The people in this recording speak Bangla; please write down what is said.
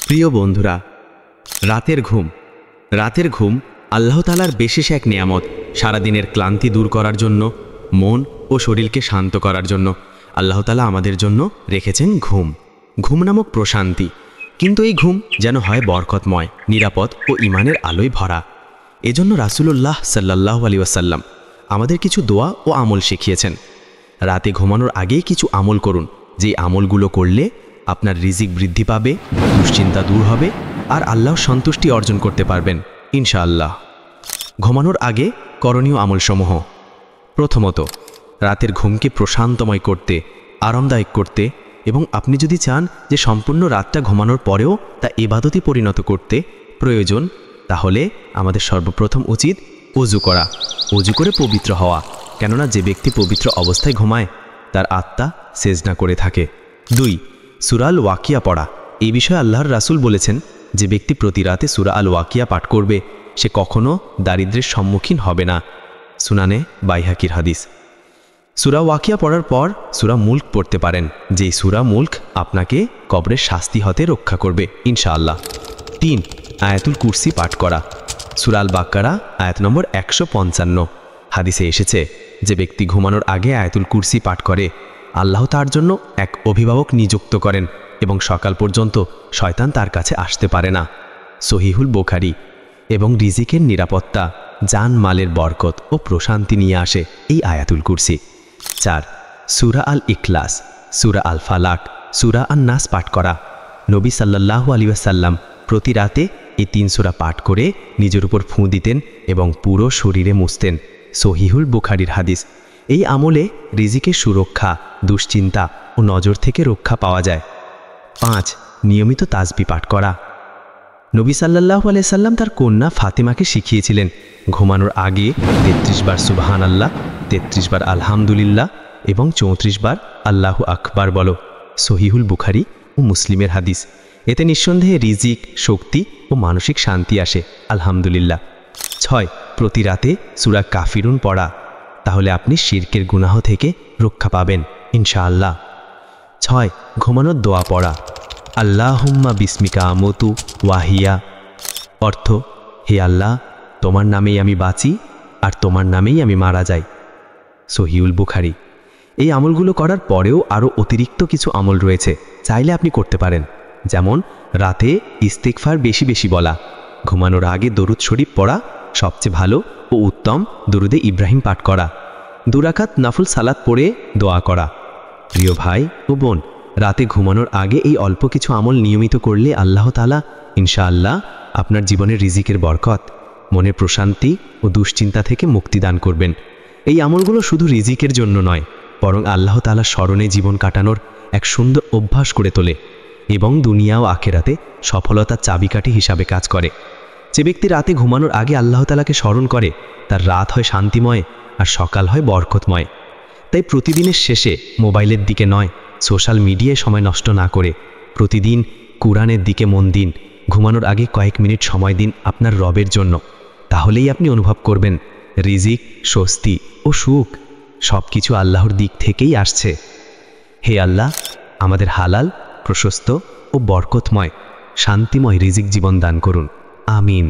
প্রিয় বন্ধুরা, রাতের ঘুম আল্লাহ তাআলার বিশেষ এক নিয়ামত। সারাদিনের ক্লান্তি দূর করার জন্য, মন ও শরীরকে শান্ত করার জন্য আল্লাহ তাআলা আমাদের জন্য রেখেছেন ঘুম নামক প্রশান্তি। কিন্তু এই ঘুম যেন হয় বরকতময়, নিরাপদ ও ঈমানের আলোয় ভরা। এজন্য রাসূলুল্লাহ সাল্লাল্লাহু আলাইহি ওয়াসাল্লাম আমাদের কিছু দোয়া ও আমল শিখিয়েছেন। রাতে ঘুমানোর আগেই কিছু আমল করুন, যে আমলগুলো করলে আপনার রিজিক বৃদ্ধি পাবে, দুশ্চিন্তা দূর হবে আর আল্লাহর সন্তুষ্টি অর্জন করতে পারবেন ইনশাআল্লাহ। ঘুমানোর আগে করণীয় আমলসমূহ। প্রথমত, রাতের ঘুমকে প্রশান্তময় করতে, আরামদায়ক করতে এবং আপনি যদি চান যে সম্পূর্ণ রাতটা ঘুমানোর পরেও তা ইবাদতে পরিণত করতে প্রয়োজন, তাহলে আমাদের সর্বপ্রথম উচিত ওযু করা। ওযু করে পবিত্র হওয়া, কেননা যে ব্যক্তি পবিত্র অবস্থায় ঘুমায় তার আত্মা সেজদা করে থাকে। 2. সূরা আল ওয়াকিয়া পড়া। এই বিষয়ে আল্লাহর রাসূল বলেছেন, যে ব্যক্তি প্রতি রাতে সূরা আল ওয়াকিয়া পাঠ করবে সে কখনো দারিদ্র্যের সম্মুখীন হবে না। সুনানে বাইহাকির হাদিস। সূরা ওয়াকিয়া পড়ার পর সূরা মুলক পড়তে পারেন, যেই সূরা মুলক আপনাকে কবরের শাস্তি হতে রক্ষা করবে ইনশাআল্লাহ। 3. আয়াতুল কুরসি পাঠ করা। সূরা আল বাকারা আয়াত নম্বর 155। হাদিসে এসেছে, যে ব্যক্তি ঘুমানোর আগে আয়াতুল কুরসি পাঠ করে আল্লাহ তার জন্য এক অভিভাবক নিযুক্ত করেন এবং সকাল পর্যন্ত শয়তান তার কাছে আসতে পারে না। সহিহুল বুখারী। এবং রিজিকের নিরাপত্তা, জান মালের বরকত ও প্রশান্তি নিয়ে আসে এই আয়াতুল কুরসি। 4. সূরা আল ইখলাস, সূরা আল ফালাক, সূরা আন নাস পাঠ করা। নবী সাল্লাল্লাহু আলাইহি ওয়াসাল্লাম প্রতি রাতে এই 3 সূরা পাঠ করে নিজের উপর ফুঁ দিতেন এবং পুরো শরীরে মুছতেন। সহিহুল বুখারীর হাদিস। এই আমলে রিজিকের সুরক্ষা, দুশ্চিন্তা ও নজর থেকে রক্ষা পাওয়া যায়। 5. নিয়মিত তাসবিহ পাঠ করা। নবী সাল্লাল্লাহু আলাইহি সাল্লাম তার কন্যা ফাতেমাকে শিখিয়েছিলেন ঘুমানোর আগে 33 বার সুবহানাল্লাহ, 33 বার আলহামদুলিল্লাহ এবং 34 বার আল্লাহু আকবার বলো। সহিহুল বুখারী ও মুসলিমের হাদিস। এতে নিঃসন্দেহে রিজিক, শক্তি ও মানসিক শান্তি আসে আলহামদুলিল্লাহ। 6. প্রতি রাতে সূরা কাফিরুন পড়া, তাহলে আপনি শিরকের গুনাহ থেকে রক্ষা পাবেন ইনশাআল্লাহ। 6. ঘুমানোর দোয়া পড়া। আল্লাহুম্মা বিসমিকা আমুতু ওয়াহিয়া। অর্থ, হে আল্লাহ, তোমার নামেই আমি বাঁচি আর তোমার নামেই আমি মারা যাই। সহিহুল বুখারী। এই আমলগুলো করার পরেও আরও অতিরিক্ত কিছু আমল রয়েছে, চাইলে আপনি করতে পারেন। যেমন রাতে ইস্তিগফার বেশি বেশি বলা, ঘুমানোর আগে দরুদ শরীফ পড়া, সবচেয়ে ভালো ও উত্তম দরুদে ইব্রাহিম পাঠ করা, 2 রাকাত নফল সালাত পড়ে দোয়া করা। প্রিয় ভাই ও বোন, রাতে ঘুমানোর আগে এই অল্প কিছু আমল নিয়মিত করলে আল্লাহ তাআলা ইনশাআল্লাহ আপনার জীবনের রিজিকের বরকত, মনের প্রশান্তি ও দুশ্চিন্তা থেকে মুক্তি দান করবেন। এই আমলগুলো শুধু রিজিকের জন্য নয়, বরং আল্লাহ তাআলার স্মরণে জীবন কাটানোর এক সুন্দর অভ্যাস করে তোলে এবং দুনিয়া ও আখিরাতে সফলতার চাবিকাঠি হিসাবে কাজ করে। যে ব্যক্তি রাতে ঘুমানোর আগে আল্লাহ তাআলাকে স্মরণ করে তার রাত হয় শান্তিময় আর সকাল হয় বরকতময়। তাই প্রতিদিনের শেষে মোবাইলের দিকে নয়, সোশ্যাল মিডিয়ায় সময় নষ্ট না করে প্রতিদিন কুরআনের দিকে মন দিন। ঘুমানোর আগে কয়েক মিনিট সময় দিন আপনার রবের জন্য, তাহলেই আপনি অনুভব করবেন রিজিক, স্বস্তি ও সুখ সব কিছু আল্লাহর দিক থেকেই আসছে। হে আল্লাহ, আমাদের হালাল, প্রশস্ত ও বরকতময়, শান্তিময় রিজিক জীবন দান করুন। আমিন।